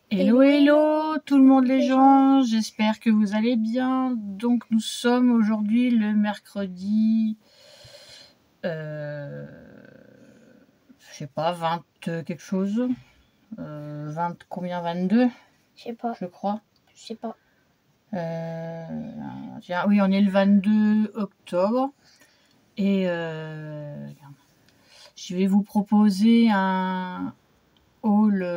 Hello, hello tout le monde les gens, j'espère que vous allez bien. Donc nous sommes aujourd'hui le mercredi, je sais pas, 20 quelque chose, 20 combien, 22 Je sais pas. je crois. Je sais pas. Tiens, oui, on est le 22 octobre et je vais vous proposer un haul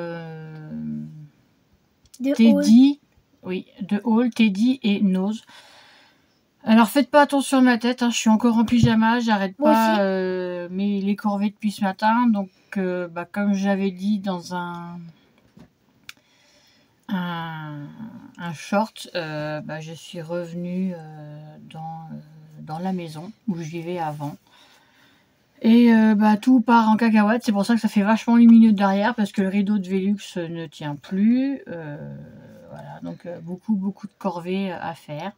Teddy, oui, de haul Teddy et Nose. Alors faites pas attention à ma tête, hein, je suis encore en pyjama, j'arrête pas les corvées depuis ce matin. Donc comme j'avais dit dans un short, je suis revenue dans la maison où je vivais avant. Et tout part en cacahuète, c'est pour ça que ça fait vachement lumineux derrière, parce que le rideau de Velux ne tient plus. Voilà, donc beaucoup de corvées à faire.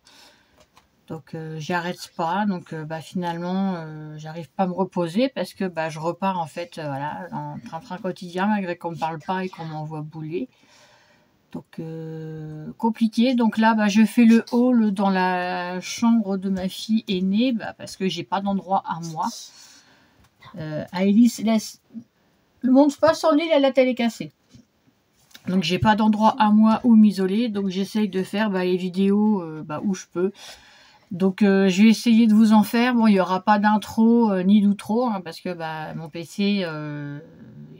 Donc j'arrête pas, donc finalement j'arrive pas à me reposer parce que je repars en fait voilà, en train-train quotidien malgré qu'on me parle pas et qu'on m'envoie bouler. Donc compliqué. Donc là je fais le haul dans la chambre de ma fille aînée parce que j'ai pas d'endroit à moi. Alice laisse monte pas son lit, la télé est cassée. Donc j'ai pas d'endroit à moi où m'isoler, donc j'essaye de faire les vidéos où je peux. Donc je vais essayer de vous en faire. Bon, il n'y aura pas d'intro ni d'outro hein, parce que mon PC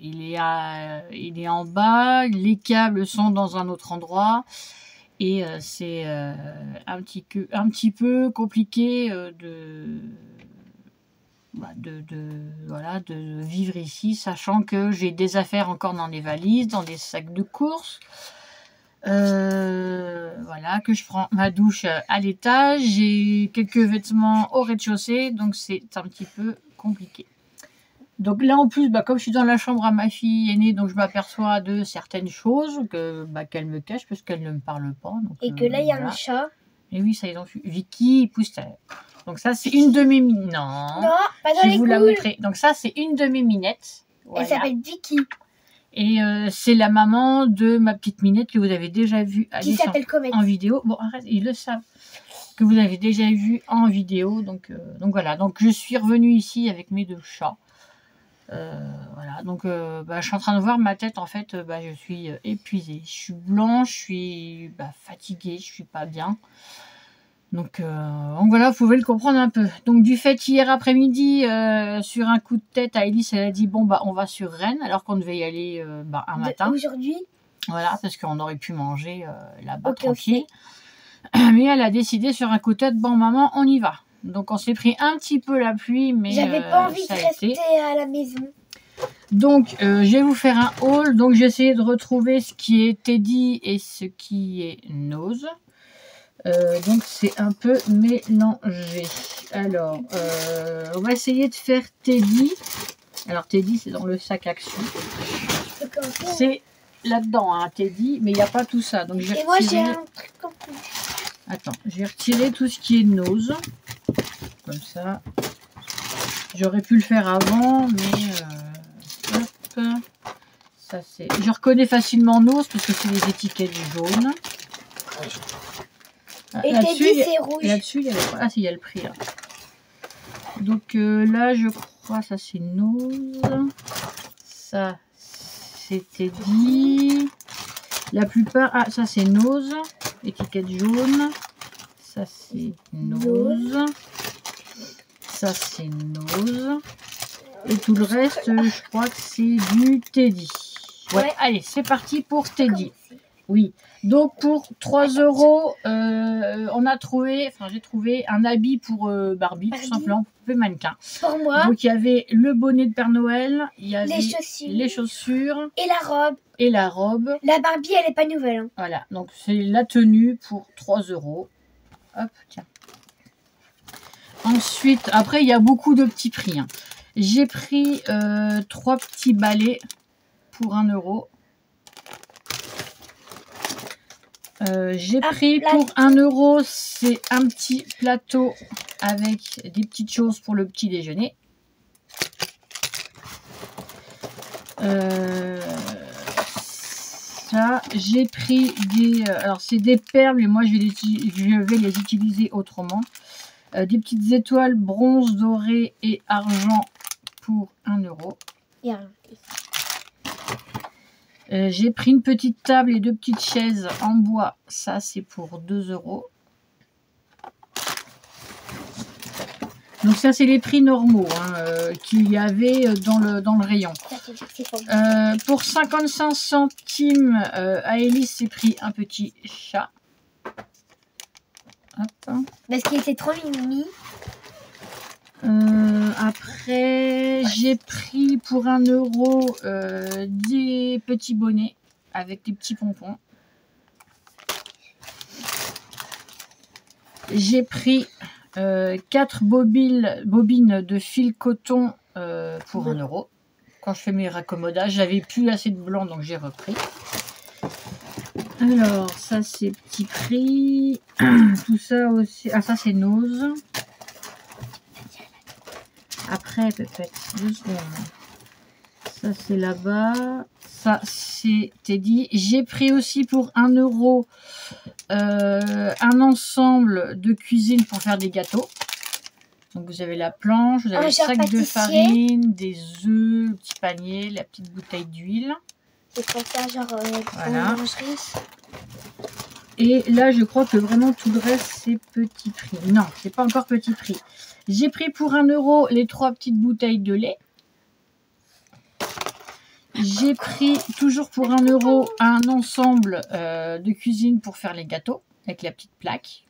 il est en bas, les câbles sont dans un autre endroit et c'est un petit peu compliqué de vivre ici, sachant que j'ai des affaires encore dans les valises, dans des sacs de courses. Voilà, que je prends ma douche à l'étage, j'ai quelques vêtements au rez-de-chaussée, donc c'est un petit peu compliqué. Donc là en plus, comme je suis dans la chambre à ma fille aînée, donc je m'aperçois de certaines choses qu'elle me cache parce qu'elle ne me parle pas. Donc, et que là il y a un chat. Et oui, ça ils ont vu. Vicky pousse terre. Donc ça c'est une de mes minettes. Non, pas dans les vous la montrer. Donc ça c'est une de mes minettes. Voilà. Elle s'appelle Vicky. Et c'est la maman de ma petite minette que vous avez déjà vue en vidéo. Bon, arrête, ils le savent. Que vous avez déjà vu en vidéo. Donc voilà. Donc je suis revenue ici avec mes deux chats. Voilà. Donc je suis en train de voir ma tête. En fait, je suis épuisée. Je suis blanche, je suis fatiguée, je suis pas bien. Donc voilà, vous pouvez le comprendre un peu. Donc du fait hier après-midi, sur un coup de tête, Alice elle a dit bon on va sur Rennes alors qu'on devait y aller un matin. Aujourd'hui. Voilà, parce qu'on aurait pu manger là-bas tranquille. Mais elle a décidé sur un coup de tête, bon maman, on y va. Donc on s'est pris un petit peu la pluie, mais j'avais pas envie de rester à la maison. Donc je vais vous faire un haul. Donc j'ai essayé de retrouver ce qui est Teddy et ce qui est Nose. Donc c'est un peu mélangé. Alors on va essayer de faire Teddy. Alors Teddy c'est dans le sac action. C'est là-dedans hein, Teddy, mais il n'y a pas tout ça. Donc et moi j'ai un truc comme ça. Attends, je vais retirer tout ce qui est Nose. Comme ça. J'aurais pu le faire avant, mais hop. Ça c'est. Je reconnais facilement Nose parce que c'est les étiquettes jaunes. Et Teddy c'est rouge. Là-dessus, il y a il y a le prix là. Donc là, je crois ça c'est Nose. Ça c'est Teddy. La plupart, ça c'est Nose. Étiquette jaune. Ça c'est Nose. Ça c'est Nose. Et tout le reste, je crois que c'est du Teddy. Ouais, allez, c'est parti pour Teddy. Oui, donc pour 3 €, j'ai trouvé un habit pour Barbie, tout simplement, pour mannequin. Pour moi. Donc il y avait le bonnet de Père Noël, il y avait les chaussures et la robe. La Barbie, elle n'est pas nouvelle. Hein. Voilà, donc c'est la tenue pour 3 €. Hop, tiens. Ensuite, après il y a beaucoup de petits prix. Hein. J'ai pris 3 petits balais pour 1 €. J'ai pris pour 1 €, c'est un petit plateau avec des petites choses pour le petit déjeuner. ça. J'ai pris des... alors, c'est des perles, mais moi, je vais les utiliser autrement. Des petites étoiles bronze, doré et argent pour 1 €. J'ai pris une petite table et 2 petites chaises en bois. Ça, c'est pour 2 €. Donc ça, c'est les prix normaux qu'il y avait dans le rayon. Pour 55 centimes, Aélis s'est pris un petit chat. Hop. Parce qu'il était trop mimi. Après, j'ai pris pour 1 € des petits bonnets avec des petits pompons. J'ai pris 4 bobines de fil coton pour 1 €. Quand je fais mes raccommodages, j'avais plus assez de blanc, donc j'ai repris. Alors, ça c'est petit prix. Tout ça aussi. Ah, ça c'est Nose. Après, peut-être 2 secondes. Ça c'est là-bas. Ça c'est Teddy. J'ai pris aussi pour 1 € un ensemble de cuisine pour faire des gâteaux. Donc vous avez la planche, vous avez le sac de farine, des œufs, le petit panier, la petite bouteille d'huile. C'est pour faire genre voilà. Et là je crois que vraiment tout le reste c'est petit prix. Non, c'est pas encore petit prix. J'ai pris pour 1 € les 3 petites bouteilles de lait. J'ai pris toujours pour 1 € un ensemble de cuisine pour faire les gâteaux avec la petite plaque.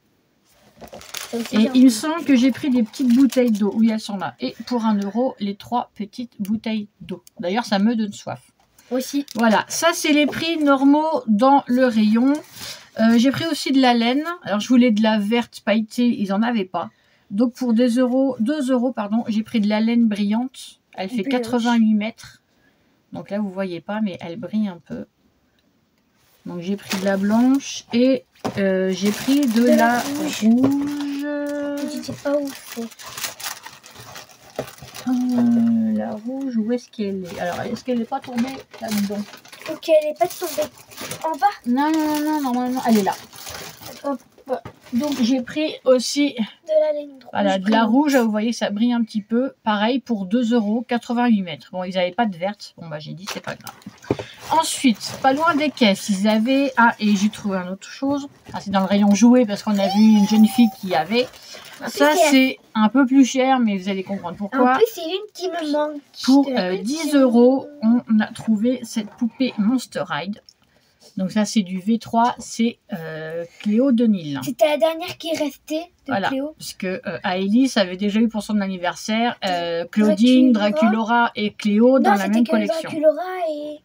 Et il me semble que j'ai pris des petites bouteilles d'eau. Oui, elles sont là. Et pour 1 € les 3 petites bouteilles d'eau. D'ailleurs, ça me donne soif. Aussi. Voilà, ça c'est les prix normaux dans le rayon. J'ai pris aussi de la laine. Alors je voulais de la verte pailletée, ils n'en avaient pas. Donc pour 2 €, pardon, j'ai pris de la laine brillante. Elle fait 88 mètres. Donc là vous voyez pas, mais elle brille un peu. Donc j'ai pris de la blanche et j'ai pris de la rouge. Je sais pas où c'est. La rouge, où est-ce qu'elle est? Alors est-ce qu'elle n'est pas tombée là-dedans? Ok, elle n'est pas tombée en bas. Non, normalement elle est là. Hop. Donc j'ai pris aussi de la laine rouge. Voilà, de la rouge, vous voyez ça brille un petit peu. Pareil pour 2 €, 88 mètres. Bon, ils n'avaient pas de verte. Bon, bah j'ai dit, c'est pas grave. Ensuite, pas loin des caisses, ils avaient... Ah, et j'ai trouvé une autre chose. Ah, c'est dans le rayon jouet parce qu'on a vu une jeune fille qui avait. Ça, c'est un peu plus cher, mais vous allez comprendre pourquoi. En plus, c'est une qui me manque. Pour 10 €, on a trouvé cette poupée Monster Ride. Donc ça, c'est du V3, c'est Cléo de Nil. C'était la dernière qui restait de voilà, Cléo. Parce que Aélis avait déjà eu pour son anniversaire Claudine, Draculora et Cléo dans la même collection. Draculora et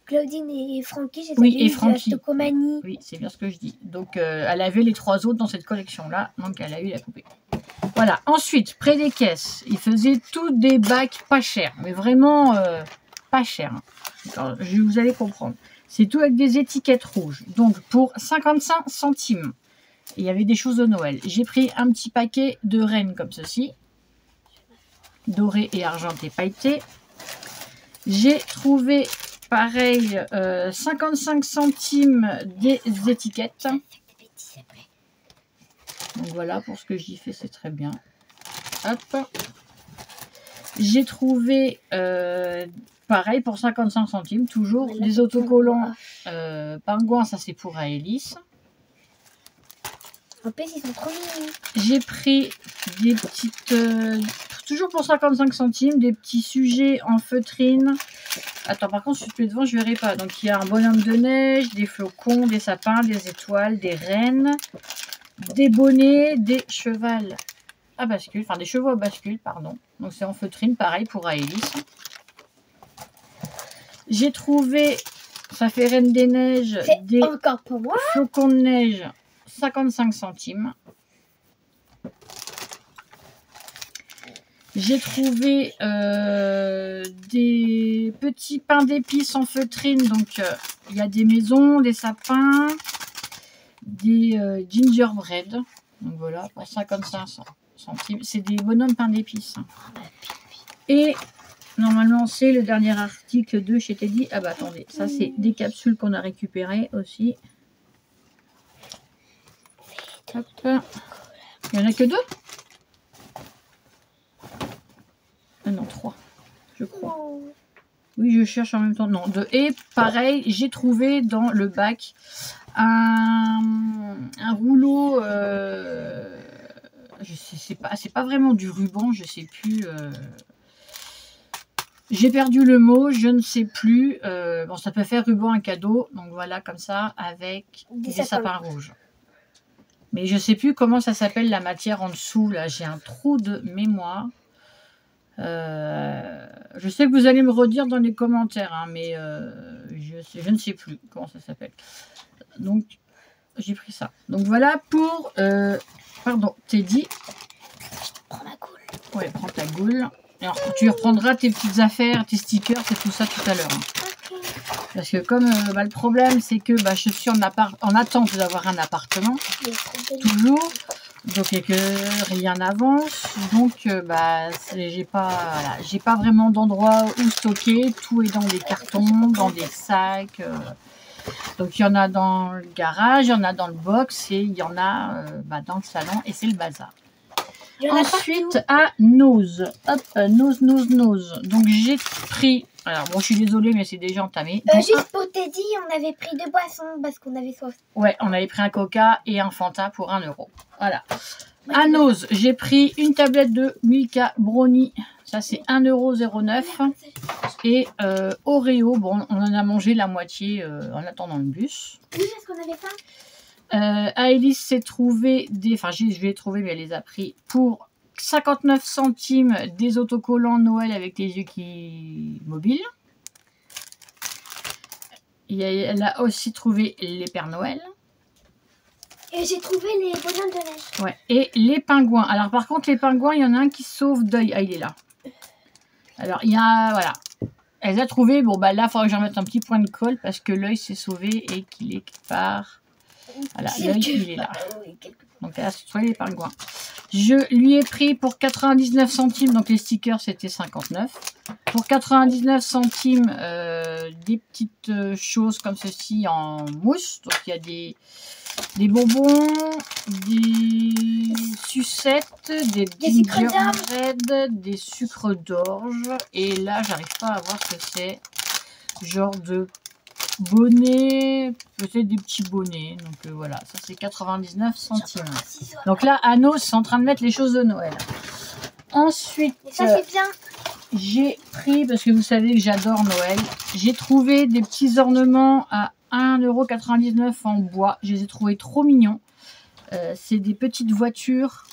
Claudine et Francky. Oui, et Francky. Oui, c'est bien ce que je dis. Donc elle avait les 3 autres dans cette collection-là, donc elle a eu la poupée. Voilà, ensuite, près des caisses, ils faisaient tous des bacs pas chers, mais vraiment pas chers. Alors, vous allez comprendre. C'est tout avec des étiquettes rouges. Donc, pour 55 centimes, il y avait des choses de Noël. J'ai pris un petit paquet de rennes comme ceci. Doré et argenté pailleté. J'ai trouvé, pareil, 55 centimes des étiquettes. Donc, voilà, pour ce que j'y fais, c'est très bien. Hop. J'ai trouvé... pareil pour 55 centimes, toujours des autocollants pingouins, ça c'est pour Aélis. En plus, ils sont trop mignons. J'ai pris des petites, toujours pour 55 centimes, des petits sujets en feutrine. Attends, par contre, si je suis devant, je verrai pas. Donc, il y a un bonhomme de neige, des flocons, des sapins, des étoiles, des rennes, des bonnets, des chevals à bascule, enfin des chevaux à bascule, pardon. Donc, c'est en feutrine, pareil pour Aélis. J'ai trouvé, ça fait Reine des Neiges, des encore pour moi. Flocons de neige, 55 centimes. J'ai trouvé des petits pains d'épices en feutrine. Donc, il y a des maisons, des sapins, des gingerbread. Donc, voilà, pour 55 centimes. C'est des bonhommes pains d'épices. Et normalement c'est le dernier article de chez Teddy. Ah bah attendez, ça c'est des capsules qu'on a récupérées aussi. Hop. Il n'y en a que 2? Ah non, 3, je crois. Oui, je cherche en même temps. Non, 2. Et pareil, j'ai trouvé dans le bac un rouleau. Je sais, c'est pas vraiment du ruban, je sais plus. J'ai perdu le mot, je ne sais plus. Bon, ça peut faire ruban à cadeau. Donc voilà, comme ça, avec des sapins rouges. Mais je sais plus comment ça s'appelle la matière en dessous. Là, j'ai un trou de mémoire. Je sais que vous allez me redire dans les commentaires, hein, mais je ne sais plus comment ça s'appelle. Donc, j'ai pris ça. Donc voilà pour... pardon, Teddy. Prends ma goule. Ouais, prends ta goule. Alors, tu reprendras tes petites affaires, tes stickers et tout ça tout à l'heure. Hein. Okay. Parce que comme le problème, c'est que je suis en attente d'avoir un appartement. Toujours. Donc, et que rien n'avance. Donc, j'ai pas vraiment d'endroit où stocker. Tout est dans des cartons, dans des sacs. Donc, il y en a dans le garage, il y en a dans le box et il y en a dans le salon. Et c'est le bazar. Ensuite, à Nose. Hop, Nose. Donc, j'ai pris... Alors, bon, je suis désolée, mais c'est déjà entamé. Donc, juste pour Teddy, on avait pris 2 boissons parce qu'on avait soif. Ouais, on avait pris un Coca et un Fanta pour 1 €. Voilà. À Nose, j'ai pris une tablette de Milka Brownie. Ça, c'est 1,09 €. Et Oreo, bon, on en a mangé la moitié en attendant le bus. Oui, parce qu'on avait faim. Alice s'est trouvé des... Enfin, je vais les trouver, mais elle les a pris pour 59 centimes des autocollants Noël avec les yeux qui mobiles. Elle a aussi trouvé les Pères Noël. Et j'ai trouvé les bonhommes de neige. Ouais, et les pingouins. Alors, par contre, les pingouins, il y en a un qui sauve d'œil. Ah, il est là. Alors, il y a... Voilà. Elle a trouvé... Bon, là, il faudra que j'en mette un petit point de colle parce que l'œil s'est sauvé et qu'il est quelque part... Voilà, l'œil, il est là. Donc, elle a trouvé les pingouins. Je lui ai pris pour 99 centimes, donc les stickers, c'était 59. Pour 99 centimes, des petites choses comme ceci en mousse. Donc, il y a des bonbons, des sucettes, des gingerbread, des sucres d'orge. Et là, j'arrive pas à voir ce que c'est. Genre de bonnet, peut-être des petits bonnets. Donc voilà, ça c'est 99 centimes. Donc là, Anno, c'est en train de mettre les choses de Noël. Ensuite, ça c'est bien. J'ai pris, parce que vous savez que j'adore Noël, j'ai trouvé des petits ornements à 1,99 € en bois. Je les ai trouvés trop mignons. C'est des petites voitures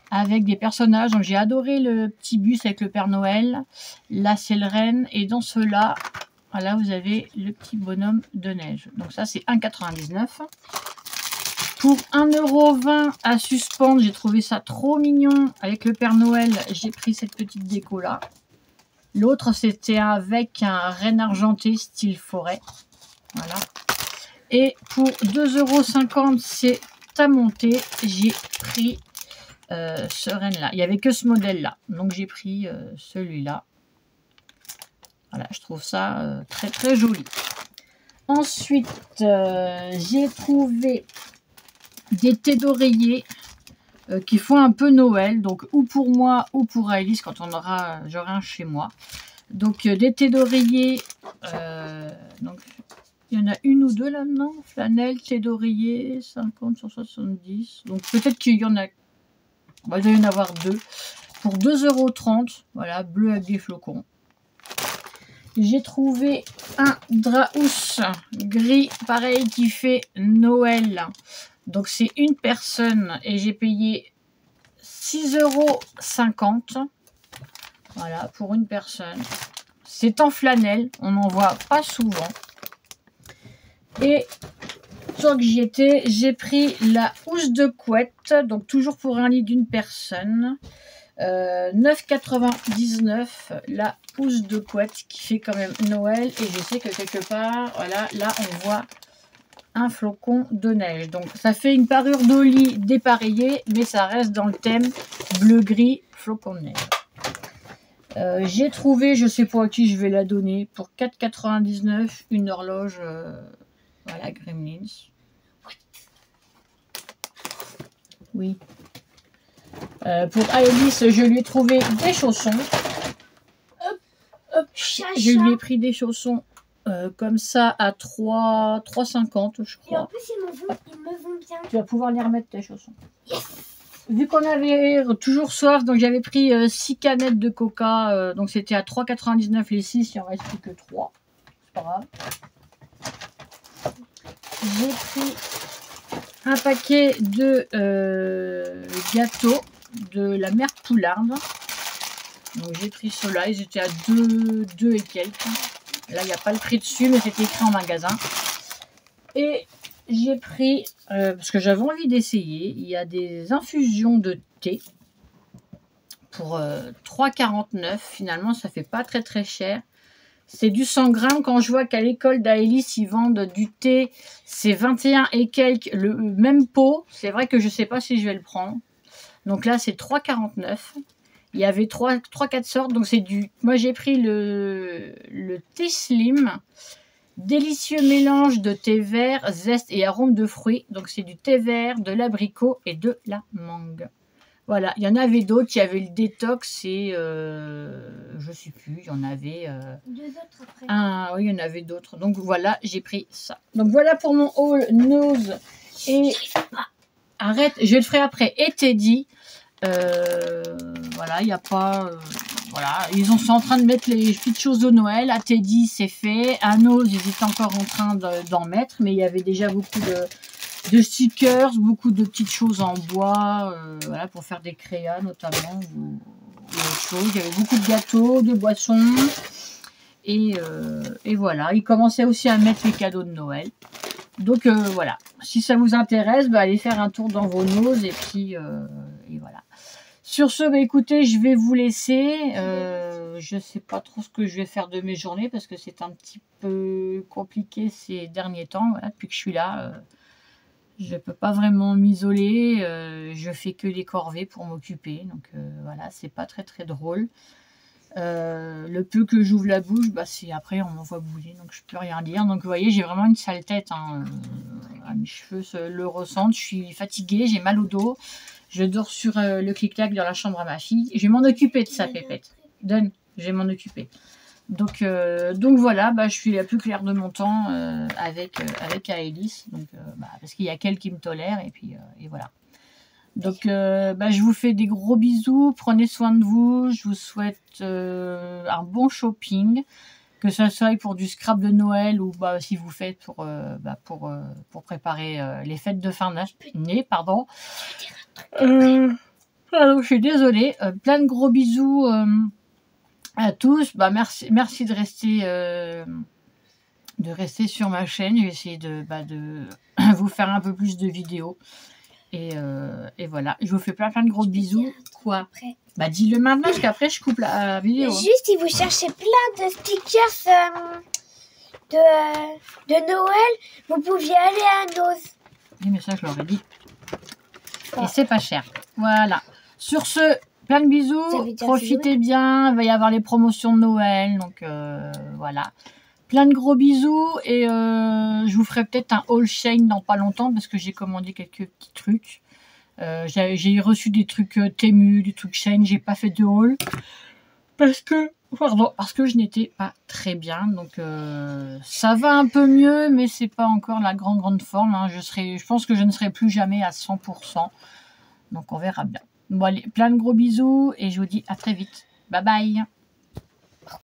avec des personnages. Donc j'ai adoré le petit bus avec le Père Noël. Là, c'est le renne. Et dans ceux-là, voilà, vous avez le petit bonhomme de neige. Donc ça, c'est 1,99 €. Pour 1,20 € à suspendre, j'ai trouvé ça trop mignon. Avec le Père Noël, j'ai pris cette petite déco-là. L'autre, c'était avec un renne argenté style forêt. Voilà. Et pour 2,50 €, c'est à monter. J'ai pris ce renne-là. Il n'y avait que ce modèle-là. Donc, j'ai pris celui-là. Voilà, je trouve ça très très joli. Ensuite, j'ai trouvé des thés d'oreiller qui font un peu Noël. Donc, ou pour moi ou pour Alice quand j'aurai un chez moi. Donc, des thés d'oreiller. Donc, il y en a une ou deux là-dedans. Flanelle, thé d'oreiller, 50 sur 70. Donc, peut-être qu'il y en a... Bon, il doit y en avoir 2. Pour 2,30 €. Voilà, bleu avec des flocons. J'ai trouvé un Draus gris, pareil, qui fait Noël. Donc, c'est une personne et j'ai payé 6,50 €. Voilà, pour une personne. C'est en flanelle, on n'en voit pas souvent. Et, tant que j'y étais, j'ai pris la housse de couette. Donc, toujours pour un lit d'une personne. 9,99 € la housse de couette qui fait quand même Noël. Et je sais que quelque part, voilà, là on voit un flocon de neige. Donc ça fait une parure de lit dépareillée, mais ça reste dans le thème bleu-gris flocon de neige. J'ai trouvé, je sais pas à qui je vais la donner, pour 4,99 une horloge, voilà, Gremlins. Oui. Pour Alice, je lui ai trouvé des chaussons. Hop, chacha. Je lui ai pris des chaussons comme ça à 3,50 je Et en crois. plus, ils me vont bien. Tu vas pouvoir les remettre tes chaussons. Yes. Vu qu'on avait toujours soif, donc j'avais pris 6 canettes de coca, donc c'était à 3,99 les 6, il en reste plus que 3. C'est pas grave. J'ai pris un paquet de gâteaux de la mère Poularde. Donc j'ai pris ceux-là, ils étaient à 2 et quelques. Là, il n'y a pas le prix dessus, mais c'était écrit en magasin. Et j'ai pris, parce que j'avais envie d'essayer, il y a des infusions de thé pour 3,49. Finalement, ça fait pas très très cher. C'est du 100 grammes. Quand je vois qu'à l'école d'Aélis, ils vendent du thé, c'est 21 et quelques, le même pot. C'est vrai que je sais pas si je vais le prendre. Donc là, c'est 3,49. Il y avait 3-4 sortes. Donc c'est du. Moi, j'ai pris le thé slim. Délicieux mélange de thé vert, zeste et arôme de fruits. Donc c'est du thé vert, de l'abricot et de la mangue. Voilà, il y en avait d'autres. Il y avait le détox et je sais plus, il y en avait 2 autres après. oui, il y en avait d'autres. Donc voilà, j'ai pris ça. Donc voilà pour mon haul nose et arrête, je le ferai après. Et Teddy, voilà, il n'y a pas voilà, ils sont en train de mettre les petites choses de Noël. À Teddy, c'est fait. À Nose, ils étaient encore en train d'en mettre, mais il y avait déjà beaucoup de stickers, beaucoup de petites choses en bois, voilà, pour faire des créas notamment, ou autre chose. Il y avait beaucoup de gâteaux, de boissons, et voilà. Ils commençaient aussi à mettre les cadeaux de Noël. Donc voilà, si ça vous intéresse, allez faire un tour dans vos noses, et puis et voilà. Sur ce, écoutez, je vais vous laisser. Je ne sais pas trop ce que je vais faire de mes journées parce que c'est un petit peu compliqué ces derniers temps. Voilà, depuis que je suis là, je ne peux pas vraiment m'isoler. Je fais que des corvées pour m'occuper. Donc voilà, c'est pas très très drôle. Le peu que j'ouvre la bouche, c'est après on m'envoie bouler, donc je peux rien dire. Donc vous voyez, j'ai vraiment une sale tête. Mes cheveux le ressentent. Je suis fatiguée, j'ai mal au dos. Je dors sur le clic-clac dans la chambre à ma fille. Je vais m'en occuper de ça, Pépette. Donne, je vais m'en occuper. Donc voilà, je suis la plus claire de mon temps avec Aélis. Donc, parce qu'il y a qu'elle qui me tolère. Et puis et voilà. Donc je vous fais des gros bisous. Prenez soin de vous. Je vous souhaite un bon shopping. Que ce soit pour du scrap de Noël ou si vous faites pour préparer les fêtes de fin d'année, pardon. Alors, je suis désolée. Plein de gros bisous à tous. Merci de rester sur ma chaîne. Je vais essayer de vous faire un peu plus de vidéos. Et voilà. Je vous fais plein de gros bisous. Quoi? Dis-le maintenant parce qu'après je coupe la vidéo. Juste, si vous cherchez plein de stickers de Noël, vous pouviez aller à Nose. Oui, mais ça, je l'aurais dit. Et c'est pas cher. Voilà. Sur ce, plein de bisous. Profitez bien. Il va y avoir les promotions de Noël. Donc, voilà. Plein de gros bisous. Et je vous ferai peut-être un haul Shein dans pas longtemps parce que j'ai commandé quelques petits trucs. J'ai reçu des trucs Temu, des trucs Shein. J'ai pas fait de haul. Parce que je n'étais pas très bien. Donc, ça va un peu mieux, mais c'est pas encore la grande forme. Hein. Je pense que je ne serai plus jamais à 100%. Donc, on verra bien. Bon, allez, plein de gros bisous et je vous dis à très vite. Bye bye.